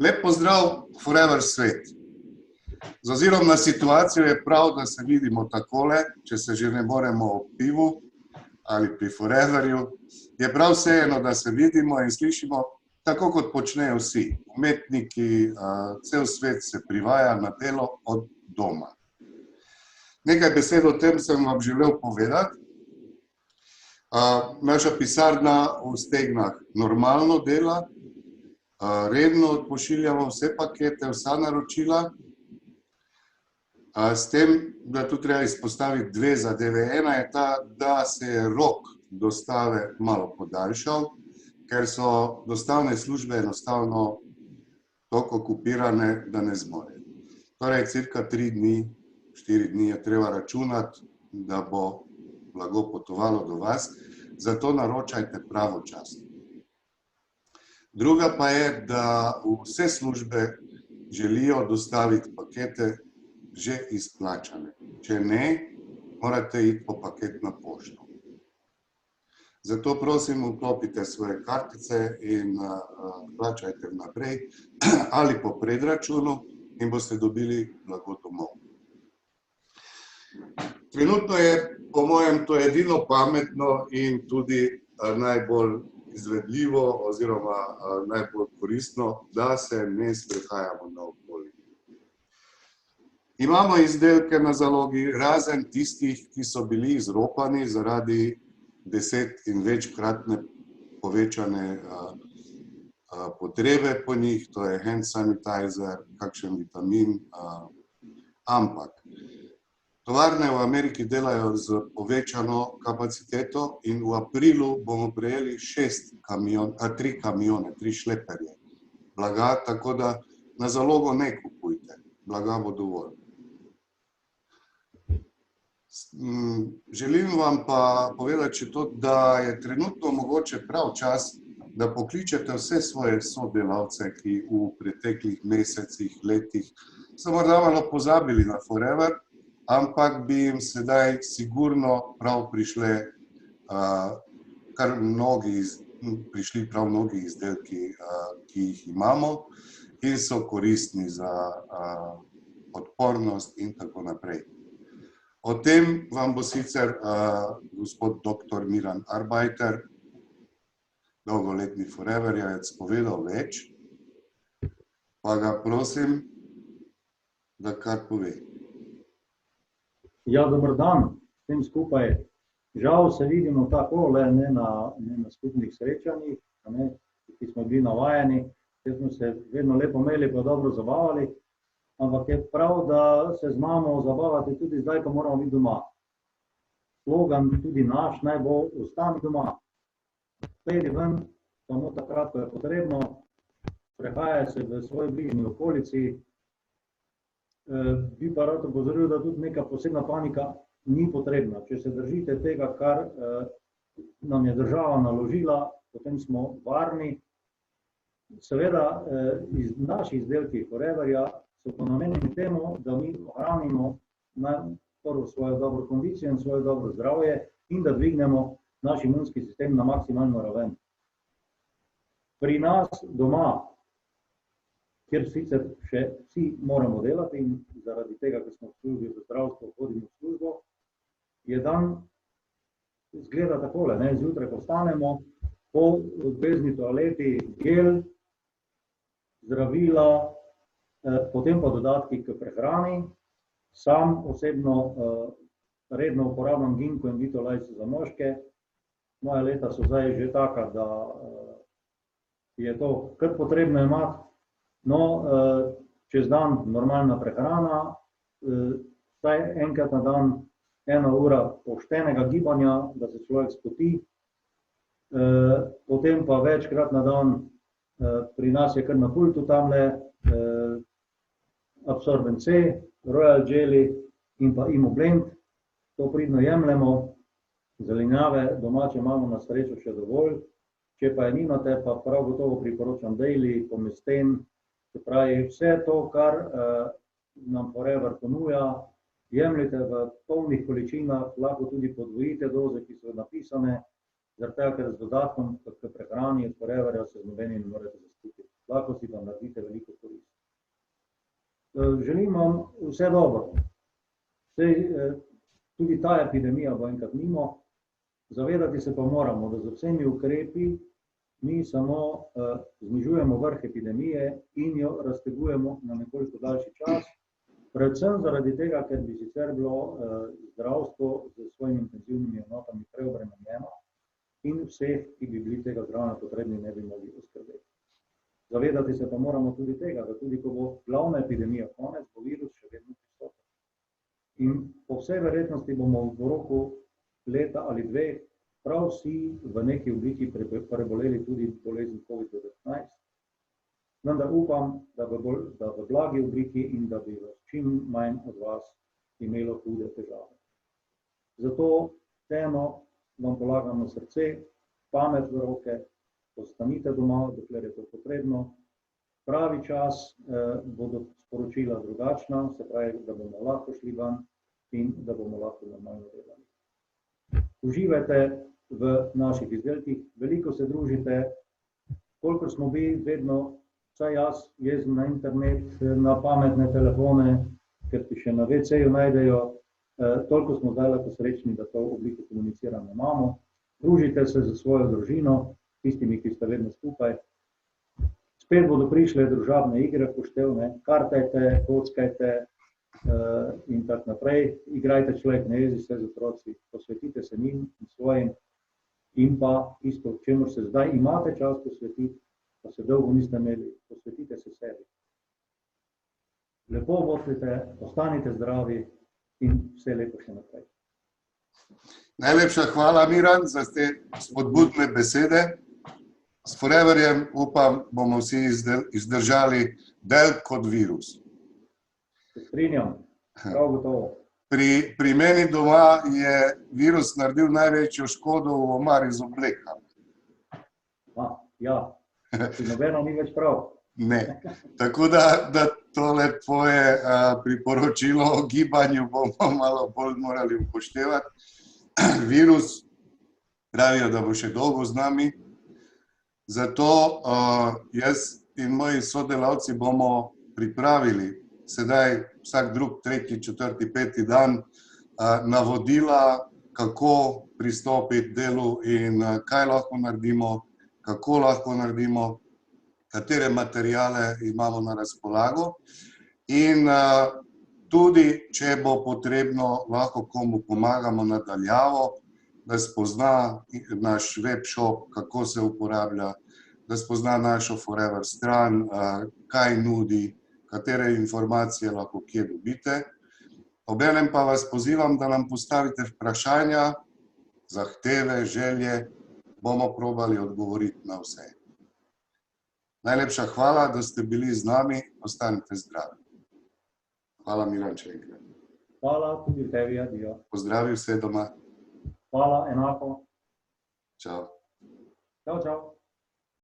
Lep pozdrav, Forever svet. Z ozirom na situacijo je prav, da se vidimo takole, če se že ne moremo ob pivu ali pri Foreverju. Je prav vseeno, da se vidimo in slišimo, tako kot počnejo vsi. Umetniki, cel svet se privaja na delo od doma. Nekaj besed o tem sem vam želel povedati. Naša pisarna v Stegnah normalno dela, redno odpošiljamo vse pakete, vsa naročila. S tem, da tu treba izpostaviti dve zadeve. Ena je ta, da se je rok dostave malo podaljšal, ker so dostavne službe enostavno toliko okupirane, da ne zmorejo. Torej, cirka 3 dni, 4 dni je treba računati, da bo blago potovalo do vas, zato naročajte pravočasno. Druga pa je, da vse službe želijo dostaviti pakete že izplačane. Če ne, morate iti po paket na pošto. Zato prosim, vklopite svoje kartice in plačajte vnaprej ali po predračunu in boste dobili blago domov. Trenutno je, po mojem, to edino pametno in tudi najbolj izvedljivo oziroma najbolj koristno, da se ne sprehajamo naokoli. Imamo izdelke na zalogi, razen tistih, ki so bili izropani zaradi 10- in večkratne povečane potrebe po njih, to je hand sanitizer, kakšen vitamin, ampak tovarne v Ameriki delajo z povečano kapaciteto in v aprilu bomo prejeli 3 kamione, 3 šleperje blaga, tako da na zalogo ne kupujte, blaga bo dovolj. Želim vam pa povedati še to, da je trenutno mogoče prav čas, da pokličete vse svoje sodelavce, ki v preteklih mesecih, letih so morda malo pozabili na Forever, ampak bi jim sedaj sigurno prav prišli prav mnogi izdelki, ki jih imamo in so koristni za odpornost in tako naprej. O tem vam bo sicer gospod dr. Miran Arbajter, dolgoletni Foreverjevec, povedal več, pa ga prosim, da kar pove. Ja, dober dan vsem skupaj. Žal se vidimo takole, ne na skupnih srečanjih, ki smo bili navajeni, kjer smo se vedno lepo imeli pa dobro zabavali, ampak je prav, da se znamo zabavati tudi zdaj, ko moramo biti doma. Slogan tudi naš naj bo ostani doma. Pejdi ven, samo takrat, ko je potrebno, prehajaj se v svoji bližnji okolici. Bi pa rad opozoril, da tudi neka posebna panika ni potrebna. Če se držite tega, kar nam je država naložila, potem smo varni. Seveda, naši izdelki Foreverja so pa namenjeni temu, da mi ohranimo prvo svojo dobro kondicijo in svoje dobro zdravje in da dvignemo naš imunski sistem na maksimalno raven. Pri nas doma, kjer sicer še vsi moramo delati in zaradi tega, ker smo v službi za zdravstvo, hodimo v službo, je dan izgleda takole, zjutraj ko vstanemo, po obvezni toaleti gel, zdravila, potem pa dodatki k prehrani. Sam osebno redno uporabljam ginko in vitolajs za moške. Moja leta so zdaj že taka, da je to kar potrebno imati. No, čez dan normalna prehrana, vsaj enkrat na dan 1 ura poštenega gibanja, da se človek spoti. Potem pa večkrat na dan, pri nas je kar na pultu tamle, Absorbent C, Royal Jelly in pa Imoblend. To pridno jemljemo, zelenjave domače imamo na srečo še dovolj. Če pa je nimate, pa prav gotovo priporočam Daily, Pomesten. Se pravi, vse to, kar nam Forever ponuja, jemljite v polnih količinah, lahko tudi podvojite doze, ki so napisane, zaradi tega, ker z dodatkom k prehrani od Foreverja se z nobenim ne morete zaskupiti. lahko si pa naredite veliko korist. Želim vam vse dobro. Tudi ta epidemija bo enkrat mimo, zavedati se pa moramo, da z vsemi ukrepi mi samo znižujemo vrh epidemije in jo raztegujemo na nekoliko daljši čas, predvsem zaradi tega, ker bi sicer bilo zdravstvo z svojimi intenzivnimi enotami preobremenjeno in vseh, ki bi bili tega zdravljenja potrebni, ne bi mogli oskrbeti. Zavedati se pa moramo tudi tega, da tudi ko bo glavna epidemija konec, bo virus še vedno prisoten. In po vsej verjetnosti bomo v roku leta ali dveh prav vsi v neki obliki preboleli tudi bolezen COVID-19. Vendar upam, da v blagi obliki in da bi čim manj od vas imelo hude težave. Zato vseeno vam polagam na srce, pamet v roke, ostanite doma, dokler je to potrebno. Pravi čas bodo sporočila drugačna, se pravi, da bomo lahko šli ven in da bomo lahko normalno delali. Uživajte v naših izdelkih, veliko se družite, kolikor smo bili vedno, vsaj jaz, jezen na internet, na pametne telefone, ker ti še na WC-ju najdejo, toliko smo zdaj lahko srečni, da to obliko komuniciranja imamo. Družite se z svojo družino, tistimi, ki ste vedno skupaj. Spet bodo prišle družabne igre, poštevne, kartajte, kockajte in tako naprej. Igrajte človek, ne jezi se z otroci, posvetite se njim in svojim in pa isto, čemu se zdaj imate čas posvetiti, pa se dolgo niste imeli, posvetite se sebi. Lepo bodite, ostanite zdravi in vse lepo še naprej. Najlepša hvala, Miran, za te spodbudne besede. S Foreverjem, upam, bomo vsi izdržali del kot virus. Se strinjam, prav gotovo. Pri meni doma je virus naredil največjo škodo v omari z oblekami. Ja, nobeno ni več prav. Ne, tako da tole tvoje priporočilo o gibanju bomo malo bolj morali upoštevati. Virus pravijo, da bo še dolgo z nami, zato jaz in moji sodelavci bomo pripravili sedaj vsak drug, tretji, četrti, peti dan navodila, kako pristopiti delu in kaj lahko naredimo, kako lahko naredimo, katere materijale imamo na razpolago in tudi, če bo potrebno, lahko komu pomagamo nadaljavo, da spozna naš webshop, kako se uporablja, da spozna našo Forever stran, kaj nudi, katere informacije lahko kje dobite. Obenem pa vas pozivam, da nam postavite vprašanja, zahteve, želje, bomo probali odgovoriti na vse. Najlepša hvala, da ste bili z nami, ostanite zdravi. Hvala, Miran, še enkrat. Hvala tudi tebi, adijo. Pozdravi vse doma. Hvala, enako. Čau. Čau, čau.